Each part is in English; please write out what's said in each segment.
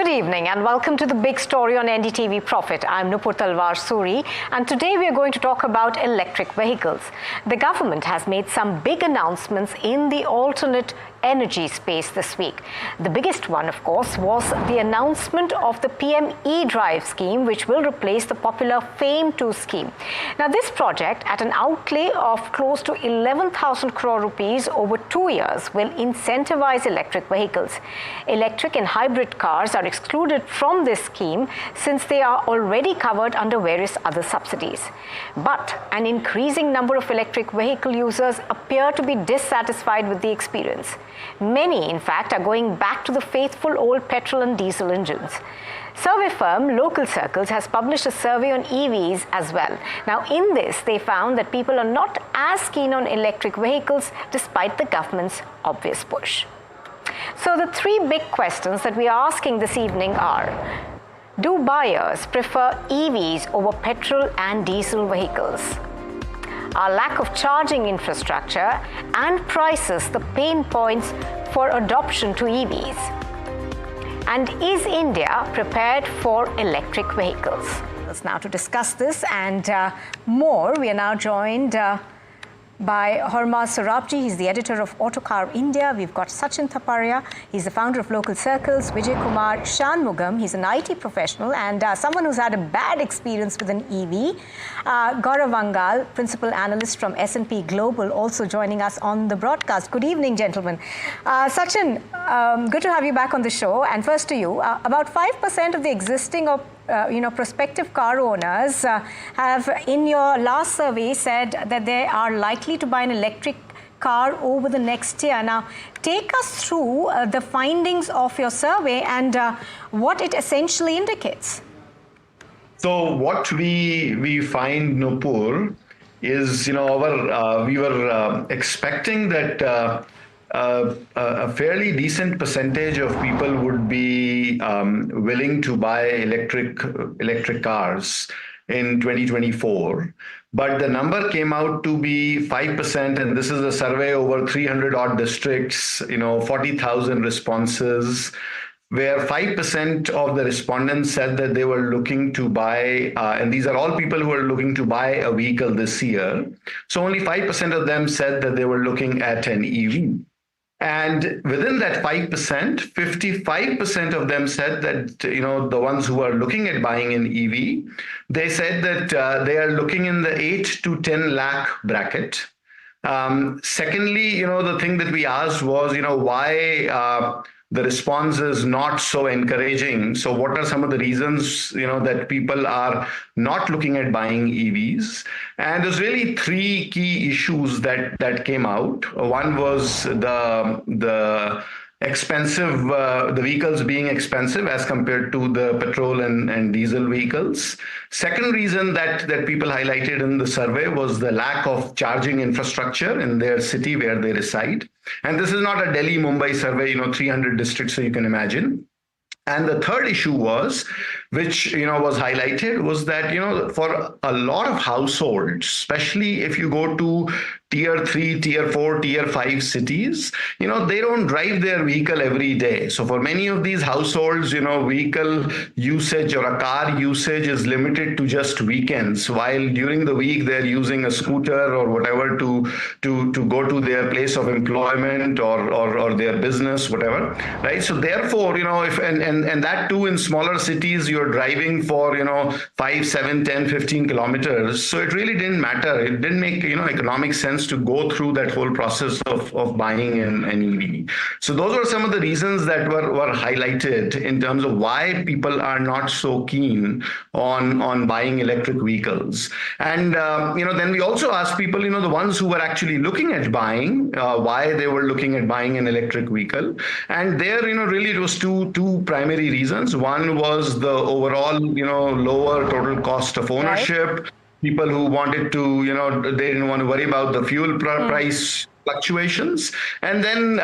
Good evening and welcome to the big story on NDTV Profit. I'm Nupur Talwar Suri and today we are going to talk about electric vehicles. The government has made some big announcements in the alternate energy space this week. The biggest one, of course, was the announcement of the PM E-Drive scheme, which will replace the popular FAME2 scheme. Now, this project, at an outlay of close to 11,000 crore rupees over 2 years, will incentivize electric vehicles. Electric and hybrid cars are excluded from this scheme since they are already covered under various other subsidies. But an increasing number of electric vehicle users appear to be dissatisfied with the experience. Many, in fact, are going back to the faithful old petrol and diesel engines. Survey firm Local Circles has published a survey on EVs as well. Now, in this, they found that people are not as keen on electric vehicles despite the government's obvious push. So the three big questions that we are asking this evening are: do buyers prefer EVs over petrol and diesel vehicles? Are lack of charging infrastructure and prices the pain points for adoption to EVs? And is India prepared for electric vehicles? Now, to discuss this and more, we are now joined by Hormaz Sorabji. He's the editor of Autocar India. We've got Sachin Thaparia. He's the founder of Local Circles. Vijay Kumar Shanmugam. He's an IT professional and someone who's had a bad experience with an EV. Gaurav Vangal, principal analyst from S&P Global, also joining us on the broadcast. Good evening, gentlemen. Sachin, good to have you back on the show. And first to you, about 5% of the existing prospective car owners have, in your last survey, said that they are likely to buy an electric car over the next year. Now, take us through the findings of your survey and what it essentially indicates. So what we find, Nupur, is, we were expecting that a fairly decent percentage of people would be willing to buy electric cars in 2024. But the number came out to be 5%, and this is a survey over 300 odd districts, 40,000 responses, where 5% of the respondents said that they were looking to buy, and these are all people who are looking to buy a vehicle this year. So only 5% of them said that they were looking at an EV. And within that 5%, 55% of them said that, the ones who are looking at buying an EV, they said that they are looking in the 8 to 10 lakh bracket. Secondly, the thing that we asked was, why the response is not so encouraging. So what are some of the reasons, that people are not looking at buying EVs? And there's really three key issues that came out. One was the expensive, the vehicles being expensive as compared to the petrol and diesel vehicles. Second reason that people highlighted in the survey was the lack of charging infrastructure in their city where they reside. And this is not a Delhi, Mumbai survey, 300 districts, so you can imagine. And the third issue was, which was highlighted, was that for a lot of households, especially if you go to tier 3, tier 4, tier 5 cities, they don't drive their vehicle every day. So for many of these households, vehicle usage or a car usage is limited to just weekends, while during the week they're using a scooter or whatever to go to their place of employment or their business, whatever, right? So therefore, if and that too in smaller cities, you're driving for 5, 7, 10, 15 kilometers. So it really didn't matter. It didn't make economic sense to go through that whole process of buying an EV. So those were some of the reasons that were highlighted in terms of why people are not so keen on buying electric vehicles. And then we also asked people, the ones who were actually looking at buying, why they were looking at buying an electric vehicle. And there, really it was two primary reasons. One was the overall, lower total cost of ownership. Right. People who wanted to, they didn't want to worry about the fuel price fluctuations, and then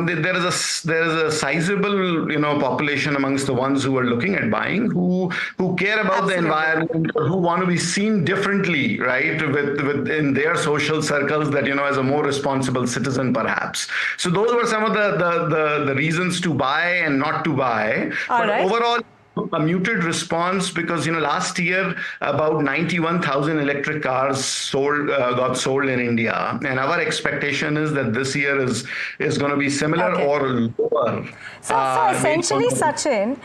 there is a sizable population amongst the ones who are looking at buying who care about the environment, or who want to be seen differently, right, with in their social circles, that as a more responsible citizen perhaps. So those were some of the reasons to buy and not to buy. But overall, a muted response, because last year about 91,000 electric cars got sold in India, and our expectation is that this year is going to be similar or lower. So essentially, Sachin,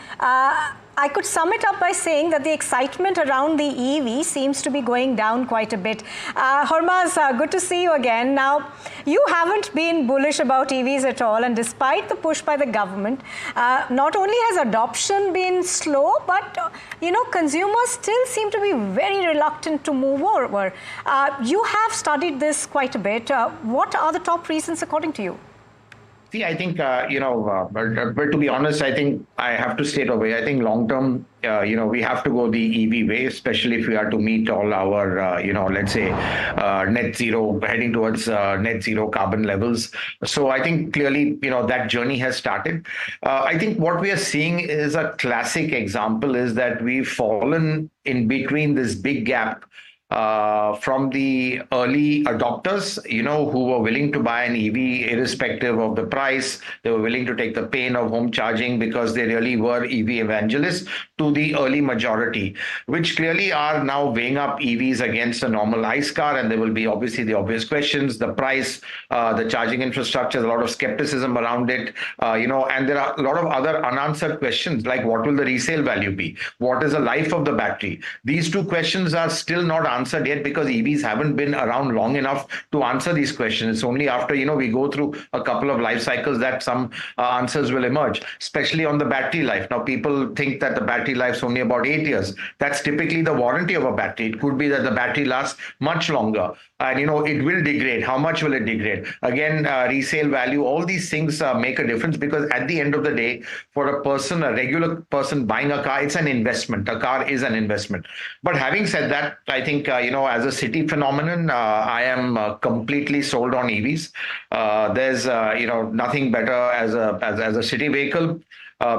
I could sum it up by saying that the excitement around the EV seems to be going down quite a bit. Hormaz, good to see you again. Now, you haven't been bullish about EVs at all, and despite the push by the government, not only has adoption been slow, but consumers still seem to be very reluctant to move over. You have studied this quite a bit. What are the top reasons according to you? See, I think, but to be honest, I think I have to state away. I think long term, we have to go the EV way, especially if we are to meet all our, let's say, net zero, heading towards net zero carbon levels. So I think clearly, that journey has started. I think what we are seeing is a classic example is that we've fallen in between this big gap from the early adopters, who were willing to buy an EV irrespective of the price. They were willing to take the pain of home charging because they really were EV evangelists, to the early majority, which clearly are now weighing up EVs against a normal ICE car. And there will be obviously the obvious questions, the price, the charging infrastructure, a lot of skepticism around it, and there are a lot of other unanswered questions, like what will the resale value be? What is the life of the battery? These two questions are still not answered yet, because EVs haven't been around long enough to answer these questions. It's only after, we go through a couple of life cycles that some answers will emerge, especially on the battery life. Now, people think that the battery life is only about 8 years. That's typically the warranty of a battery. It could be that the battery lasts much longer, and, it will degrade. How much will it degrade? Again, resale value, all these things make a difference, because at the end of the day, for a person, a regular person buying a car, it's an investment. A car is an investment. But having said that, I think, as a city phenomenon, I am completely sold on EVs. There's, nothing better as a city vehicle.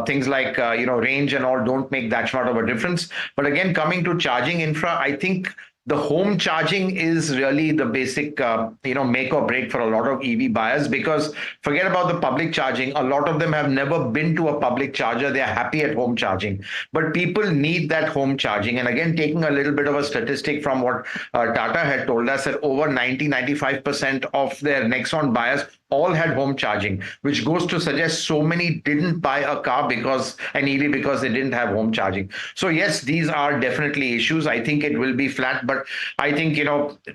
Things like, range and all don't make that much of a difference. But again, coming to charging infra, I think the home charging is really the basic, make or break for a lot of EV buyers, because forget about the public charging. A lot of them have never been to a public charger. They are happy at home charging, but people need that home charging. And again, taking a little bit of a statistic from what Tata had told us, that over 90-95% of their Nexon buyers all had home charging, which goes to suggest so many didn't buy an EV because they didn't have home charging. So yes, these are definitely issues. I think it will be flat, but I think,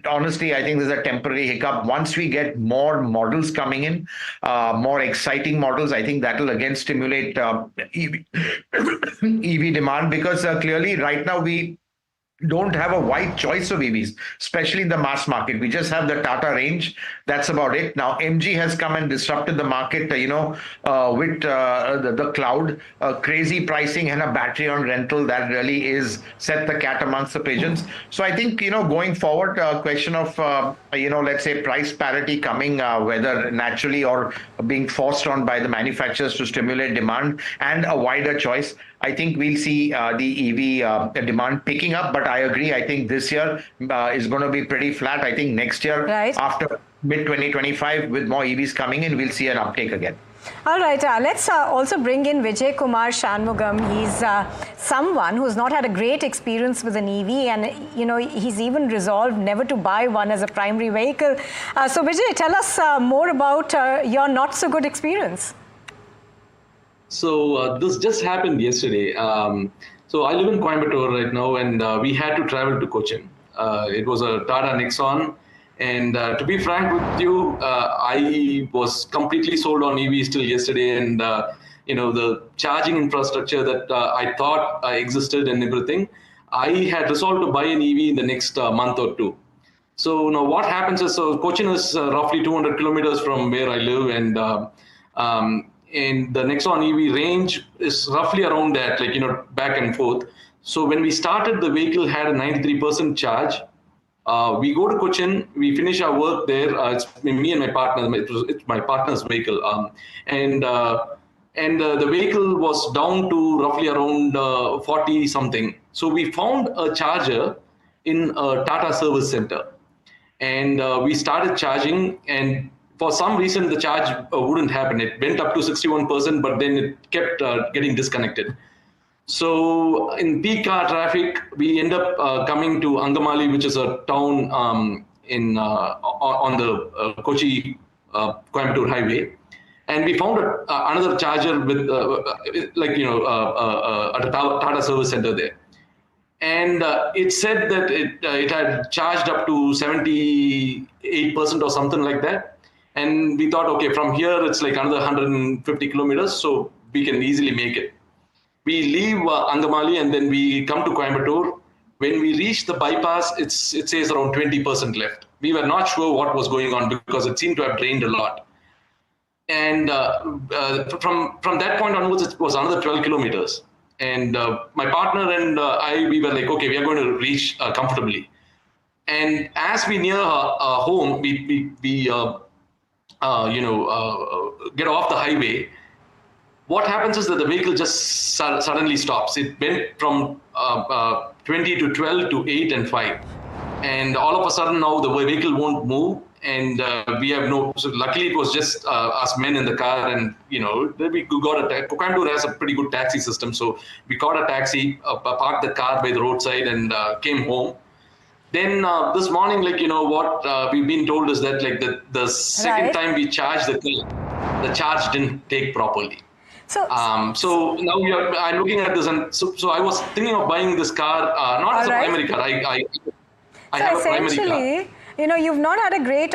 honestly, I think there's a temporary hiccup. Once we get more models coming in, more exciting models, I think that will again stimulate EV demand, because clearly right now we don't have a wide choice of EVs, especially in the mass market. We just have the Tata range. That's about it. Now, MG has come and disrupted the market, with the cloud, crazy pricing and a battery on rental that really is set the cat amongst the pigeons. So I think, going forward, a question of, let's say price parity coming, whether naturally or being forced on by the manufacturers to stimulate demand, and a wider choice. I think we'll see the EV demand picking up, but I agree. I think this year is going to be pretty flat. I think next year, after mid-2025, with more EVs coming in, we'll see an uptake again. All right, let's also bring in Vijay Kumar Shanmugam. He's someone who's not had a great experience with an EV, and he's even resolved never to buy one as a primary vehicle. So Vijay, tell us more about your not so good experience. So this just happened yesterday. So I live in Coimbatore right now, and we had to travel to Cochin. It was a Tata Nexon. And to be frank with you, I was completely sold on EVs till yesterday. And, the charging infrastructure that I thought existed and everything, I had resolved to buy an EV in the next month or two. So now what happens is, Cochin is roughly 200 kilometers from where I live. And the Nexon EV range is roughly around that, back and forth. So when we started, the vehicle had a 93% charge. We go to Cochin, we finish our work there. It's me and my partner. It's my partner's vehicle, and the vehicle was down to roughly around 40 something. So we found a charger in a Tata service center, and we started charging. And for some reason, the charge wouldn't happen. It went up to 61%, but then it kept getting disconnected. So in peak hour traffic, we end up coming to Angamali, which is a town on the Kochi Coimbatore highway, and we found another charger with at a Tata service center there, and it said that it had charged up to 78% or something like that, and we thought, okay, from here it's like another 150 kilometers, so we can easily make it. We leave Angamali and then we come to Coimbatore. When we reach the bypass, it says around 20% left. We were not sure what was going on because it seemed to have drained a lot. And from that point onwards, it was another 12 kilometers. And my partner and we were like, okay, we are going to reach comfortably. And as we near home, we get off the highway. What happens is that the vehicle just suddenly stops. It went from 20 to 12 to 8 and 5. And all of a sudden now the vehicle won't move. And we have so luckily it was just us men in the car. And, we got Coimbatore has a pretty good taxi system. So we got a taxi, parked the car by the roadside and came home. Then this morning, we've been told is that the second time we charged the car, the charge didn't take properly. So now I'm looking at this, and so I was thinking of buying this car, not as a primary car. I have a primary car. You've not had a great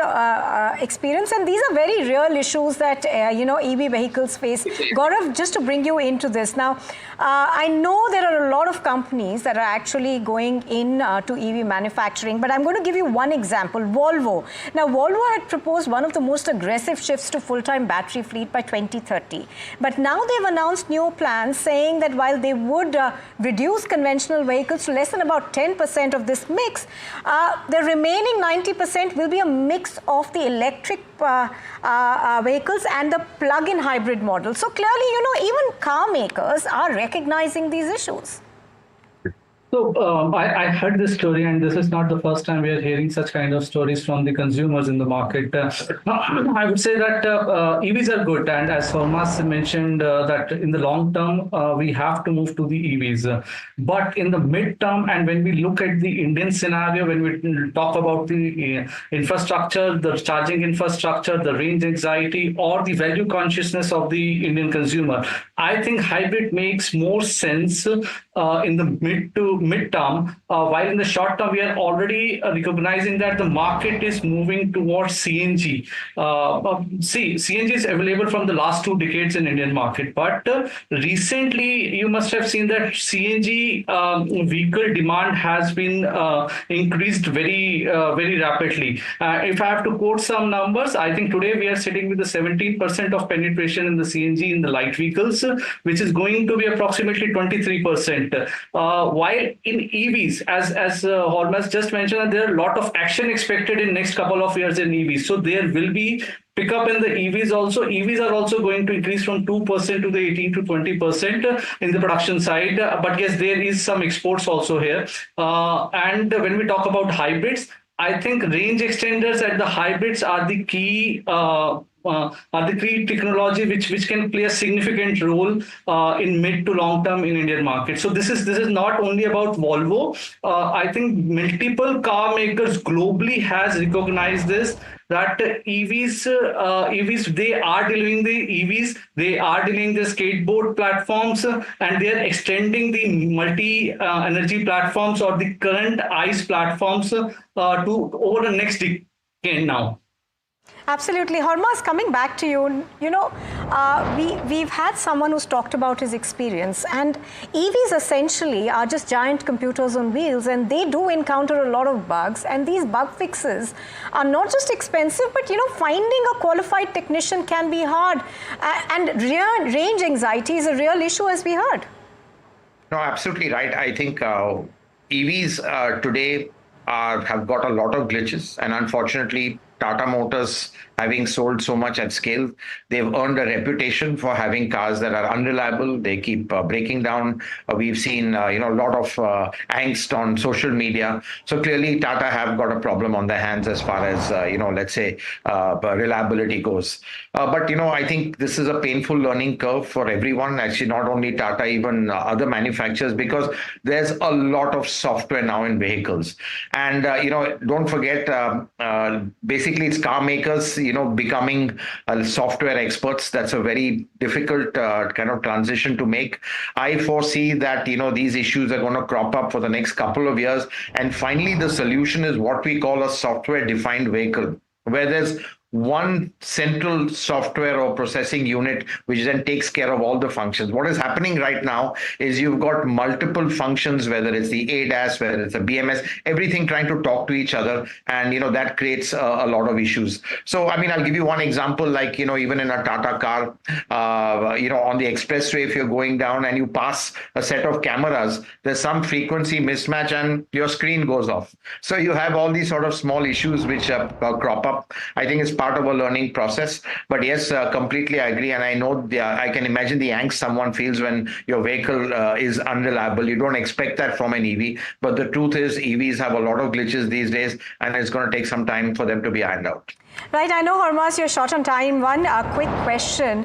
experience, and these are very real issues that, EV vehicles face. Gaurav, just to bring you into this. Now, I know there are a lot of companies that are actually going in to EV manufacturing, but I'm going to give you one example, Volvo. Now, Volvo had proposed one of the most aggressive shifts to full-time battery fleet by 2030. But now they've announced new plans saying that while they would reduce conventional vehicles to less than about 10% of this mix, the remaining 90% will be a mix of the electric vehicles and the plug-in hybrid model. So clearly, even car makers are recognizing these issues. So I heard this story, and this is not the first time we are hearing such kind of stories from the consumers in the market. I would say that EVs are good, and as Hormas mentioned, that in the long term we have to move to the EVs. But in the mid-term, and when we look at the Indian scenario, when we talk about the infrastructure, the charging infrastructure, the range anxiety, or the value consciousness of the Indian consumer, I think hybrid makes more sense in the mid-term, while in the short term we are already recognizing that the market is moving towards CNG. CNG is available from the last 2 decades in Indian market, but recently you must have seen that CNG vehicle demand has been increased very rapidly. If I have to quote some numbers, I think today we are sitting with the 17% of penetration in the CNG in the light vehicles, which is going to be approximately 23%. While in EVs, as Hormas just mentioned, there are a lot of action expected in next couple of years in EVs. So there will be pick up in the EVs also. EVs are also going to increase from 2% to the 18 to 20% in the production side. But yes, there is some exports also here. And when we talk about hybrids, I think range extenders and the hybrids are the key technology which can play a significant role in mid to long term in Indian market. So this is not only about Volvo. I think multiple car makers globally has recognized this, that EVs, they are delivering the EVs, they are delivering the skateboard platforms, and they are extending the multi-energy platforms or the current ICE platforms to over the next decade now. Absolutely. Hormas, coming back to you, we've had someone who's talked about his experience, and EVs essentially are just giant computers on wheels, and they do encounter a lot of bugs, and these bug fixes are not just expensive, but finding a qualified technician can be hard, and range anxiety is a real issue, as we heard. No, absolutely right. I think EVs today, have got a lot of glitches, and unfortunately, Tata Motors, having sold so much at scale, they've earned a reputation for having cars that are unreliable. They keep breaking down. We've seen, a lot of angst on social media. So clearly, Tata have got a problem on their hands as far as, let's say, reliability goes. But, I think this is a painful learning curve for everyone, actually, not only Tata, even other manufacturers, because there's a lot of software now in vehicles. And, don't forget, basically, it's car makers, becoming software experts. That's a very difficult kind of transition to make. I foresee that, these issues are going to crop up for the next couple of years. And finally, the solution is what we call a software-defined vehicle, where there's one central software or processing unit which then takes care of all the functions. What is happening right now is you've got multiple functions, whether it's the ADAS, whether it's a BMS, everything trying to talk to each other, and that creates a lot of issues. So I'll give you one example, like even in a Tata car, on the expressway, if you're going down and you pass a set of cameras, there's some frequency mismatch and your screen goes off. So you have all these sort of small issues which crop up. I think it's part of a learning process. But yes, completely I agree. And I know I can imagine the angst someone feels when your vehicle is unreliable. You don't expect that from an EV. But the truth is EVs have a lot of glitches these days, and it's going to take some time for them to be ironed out. Right, I know, Harmas, you're short on time. One quick question.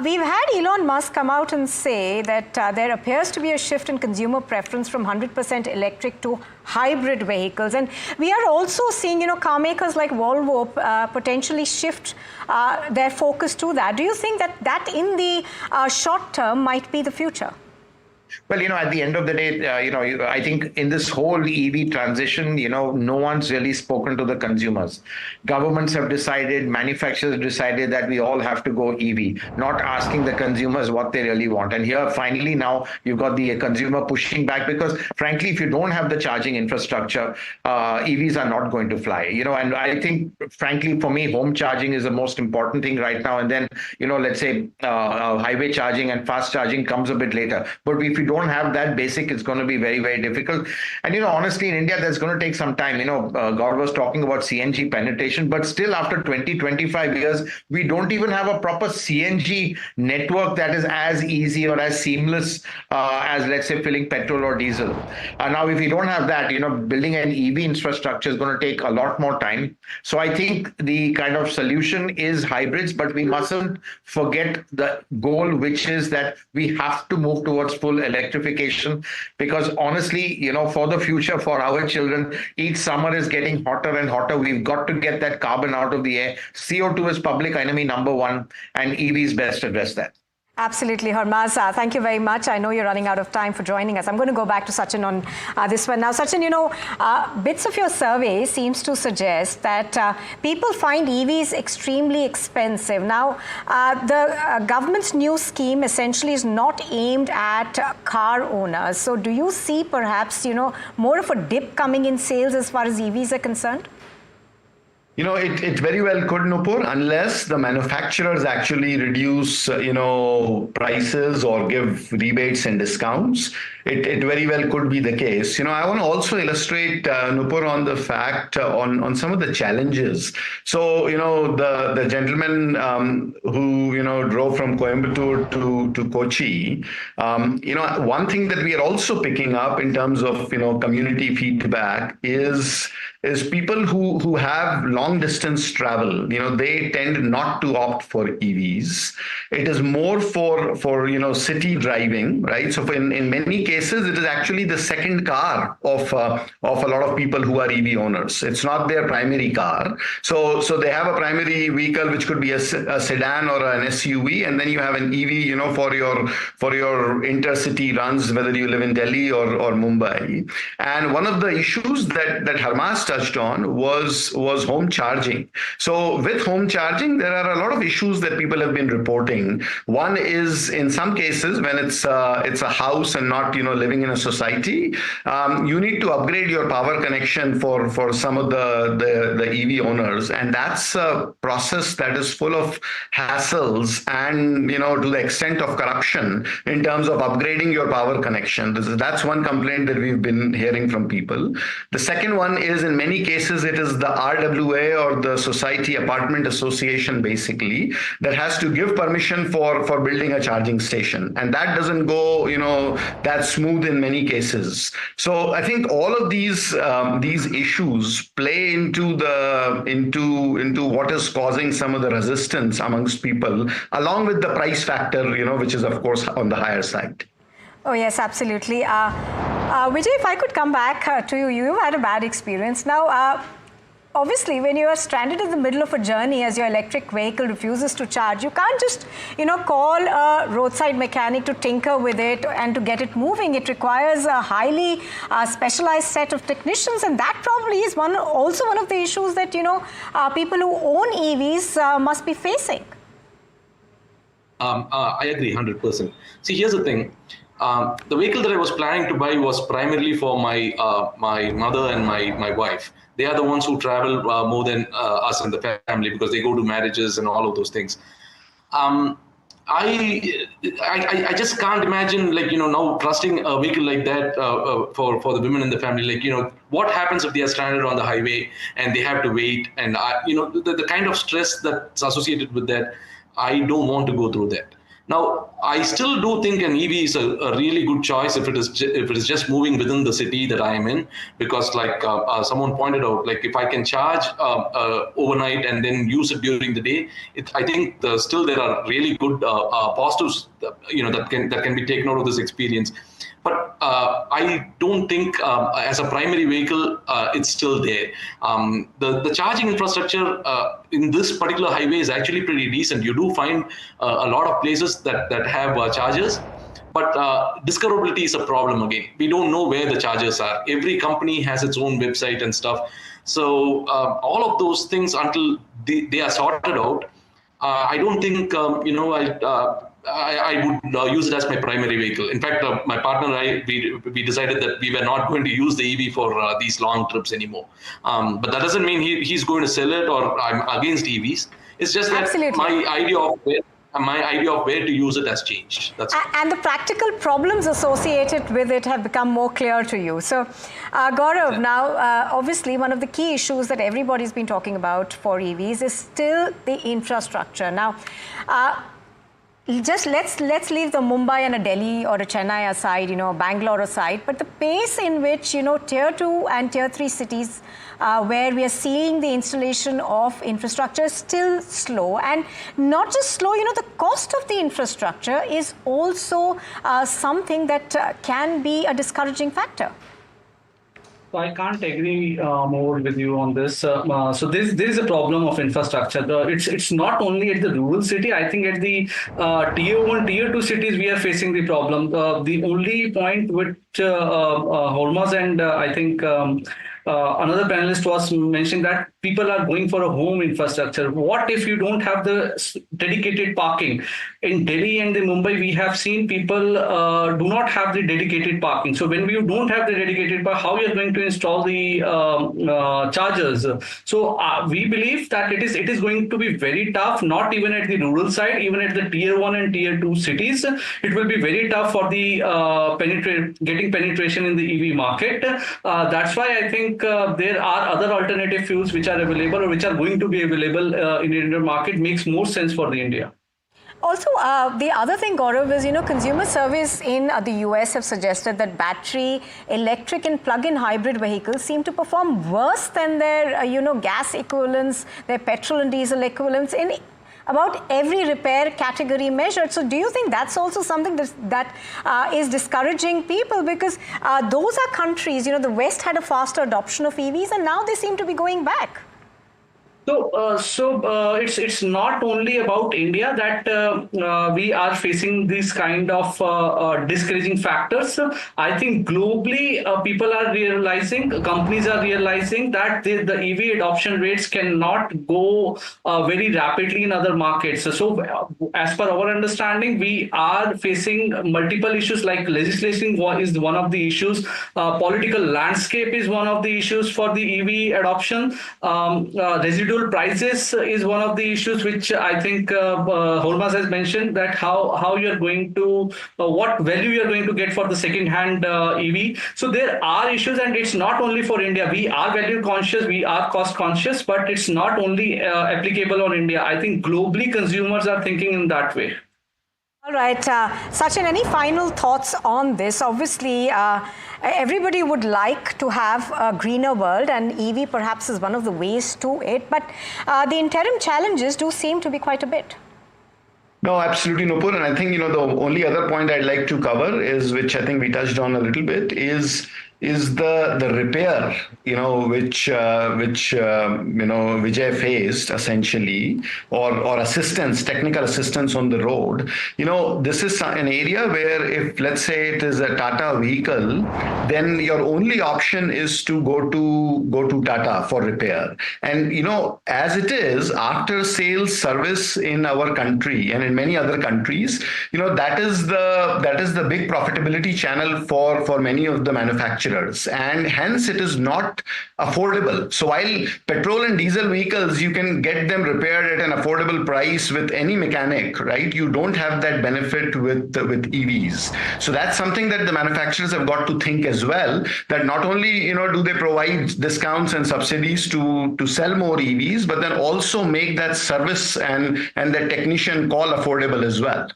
We've had Elon Musk come out and say that there appears to be a shift in consumer preference from 100% electric to hybrid vehicles. And we are also seeing, car makers like Volvo potentially shift their focus to that. Do you think that in the short term might be the future? Well, at the end of the day, I think in this whole EV transition, no one's really spoken to the consumers. Governments have decided, manufacturers have decided that we all have to go EV, not asking the consumers what they really want. And here, finally, now you've got the consumer pushing back because, frankly, if you don't have the charging infrastructure, EVs are not going to fly. And I think, frankly, for me, home charging is the most important thing right now. And then, let's say highway charging and fast charging comes a bit later. But if you don't have that basic, it's going to be very, very difficult. And, honestly, in India, that's going to take some time. Gaurav was talking about CNG penetration, but still after 25 years, we don't even have a proper CNG network that is as easy or as seamless as, let's say, filling petrol or diesel. Now, if we don't have that, building an EV infrastructure is going to take a lot more time. So I think the kind of solution is hybrids, but we mustn't forget the goal, which is that we have to move towards full electrification, because honestly, for the future, for our children, each summer is getting hotter and hotter. We've got to get that carbon out of the air. CO2 is public enemy number one, and EVs best address that. Absolutely, Harmas. Thank you very much. I know you're running out of time for joining us. I'm going to go back to Sachin on this one. Now, Sachin, bits of your survey seems to suggest that people find EVs extremely expensive. Now, the government's new scheme essentially is not aimed at car owners. So do you see perhaps, more of a dip coming in sales as far as EVs are concerned? It very well could, Nupur, unless the manufacturers actually reduce, prices or give rebates and discounts. It very well could be the case. I want to also illustrate, Nupur, on the fact on some of the challenges. So, the gentleman who, drove from Coimbatore to Kochi, one thing that we are also picking up in terms of, community feedback is people who have long distance travel. They tend not to opt for EVs. It is more for city driving, right? So in many cases, it is actually the second car of a lot of people who are EV owners. It's not their primary car. So they have a primary vehicle, which could be a sedan or an SUV, and then you have an EV, for your intercity runs, whether you live in Delhi or Mumbai. And one of the issues that Harmas touched on was home charging. So with home charging, there are a lot of issues that people have been reporting. One is, in some cases, when it's a house and not living in a society, you need to upgrade your power connection for some of the EV owners, and that's a process that is full of hassles and to the extent of corruption in terms of upgrading your power connection. That's one complaint that we've been hearing from people. The second one is, in many cases, it is the RWA, or the Society Apartment Association, basically, that has to give permission for building a charging station, and that doesn't go that smooth in many cases. So I think all of these issues play into what is causing some of the resistance amongst people, along with the price factor, which is of course on the higher side. Oh yes, absolutely. Vijay, if I could come back to you, you've had a bad experience. Now, obviously, when you are stranded in the middle of a journey as your electric vehicle refuses to charge, you can't just, call a roadside mechanic to tinker with it and to get it moving. It requires a highly specialized set of technicians, and that probably is also one of the issues that, people who own EVs must be facing. I agree 100%. See, here's the thing. The vehicle that I was planning to buy was primarily for my mother and my wife. They are the ones who travel more than us in the family, because they go to marriages and all of those things. I just can't imagine, now trusting a vehicle like that for the women in the family. What happens if they are stranded on the highway and they have to wait, and the kind of stress that's associated with that. I don't want to go through that. Now, I still do think an EV is a really good choice if it is just moving within the city that I am in, because someone pointed out, if I can charge overnight and then use it during the day, I think still there are really good positives that can be taken out of this experience. But I don't think as a primary vehicle, it's still there. The charging infrastructure in this particular highway is actually pretty decent. You do find a lot of places that have chargers, but discoverability is a problem again. We don't know where the chargers are. Every company has its own website and stuff. So all of those things, until they are sorted out, I don't think, I would use it as my primary vehicle. In fact, my partner and I, we decided that we were not going to use the EV for these long trips anymore. But that doesn't mean he's going to sell it or I'm against EVs. It's just that my idea of where to use it has changed. And the practical problems associated with it have become more clear to you. So, Gaurav, now, obviously, one of the key issues that everybody's been talking about for EVs is still the infrastructure. Now, just let's leave the Mumbai and a Delhi or a Chennai aside, Bangalore aside, but the pace in which, tier 2 and tier 3 cities where we are seeing the installation of infrastructure is still slow, and not just slow, the cost of the infrastructure is also something that can be a discouraging factor. So I can't agree more with you on this. So there is a problem of infrastructure. It's not only at the rural city. I think at the tier 1, tier 2 cities we are facing the problem. The only point which Hormaz and I think another panelist was mentioning that people are going for a home infrastructure. What if you don't have the dedicated parking? In Delhi and in Mumbai, we have seen people do not have the dedicated parking. So when you don't have the dedicated parking, how you are going to install the chargers? So we believe that it is going to be very tough, not even at the rural side, even at the tier 1 and tier 2 cities. It will be very tough for the getting penetration in the EV market. That's why I think there are other alternative fuels which are available or which are going to be available in the Indian market makes more sense for the India. Also, the other thing, Gaurav, is, consumer surveys in the US have suggested that battery, electric and plug-in hybrid vehicles seem to perform worse than their, gas equivalents, their petrol and diesel equivalents in about every repair category measured. So do you think that's also something that is discouraging people? Because those are countries, the West had a faster adoption of EVs and now they seem to be going back. It's not only about India that we are facing these kind of discouraging factors. I think globally people are realizing, companies are realizing that the EV adoption rates cannot go very rapidly in other markets. So, as per our understanding, we are facing multiple issues like legislation is one of the issues, political landscape is one of the issues for the EV adoption, residual prices is one of the issues which I think Hormas has mentioned, that how you're going to what value you're going to get for the second hand EV. So there are issues, and it's not only for India. We are value conscious, we are cost conscious, but it's not only applicable on India. I think globally consumers are thinking in that way. All right, Sachin, any final thoughts on this? Obviously, everybody would like to have a greener world, and EV perhaps is one of the ways to it. But the interim challenges do seem to be quite a bit. No, absolutely, Nupur. And I think, the only other point I'd like to cover is, which I think we touched on a little bit, is the repair, which Vijay faced essentially, or assistance, technical assistance on the road. This is an area where if, let's say, it is a Tata vehicle, then your only option is to go to Tata for repair. And as it is, after sales service in our country and in many other countries, that is the big profitability channel for many of the manufacturers. And hence it is not affordable. So while petrol and diesel vehicles, you can get them repaired at an affordable price with any mechanic, right? You don't have that benefit with EVs. So that's something that the manufacturers have got to think as well, that not only, do they provide discounts and subsidies to sell more EVs, but then also make that service and that technician call affordable as well.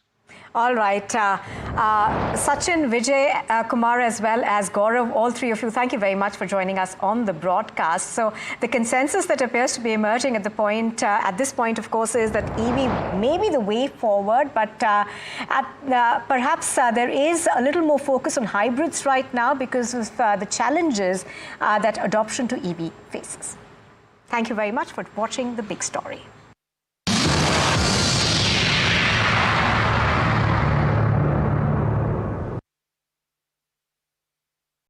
All right. Sachin, Vijay, Kumar, as well as Gaurav, all three of you, thank you very much for joining us on the broadcast. So the consensus that appears to be emerging at this point, of course, is that EV may be the way forward, but perhaps there is a little more focus on hybrids right now because of the challenges that adoption to EV faces. Thank you very much for watching The Big Story.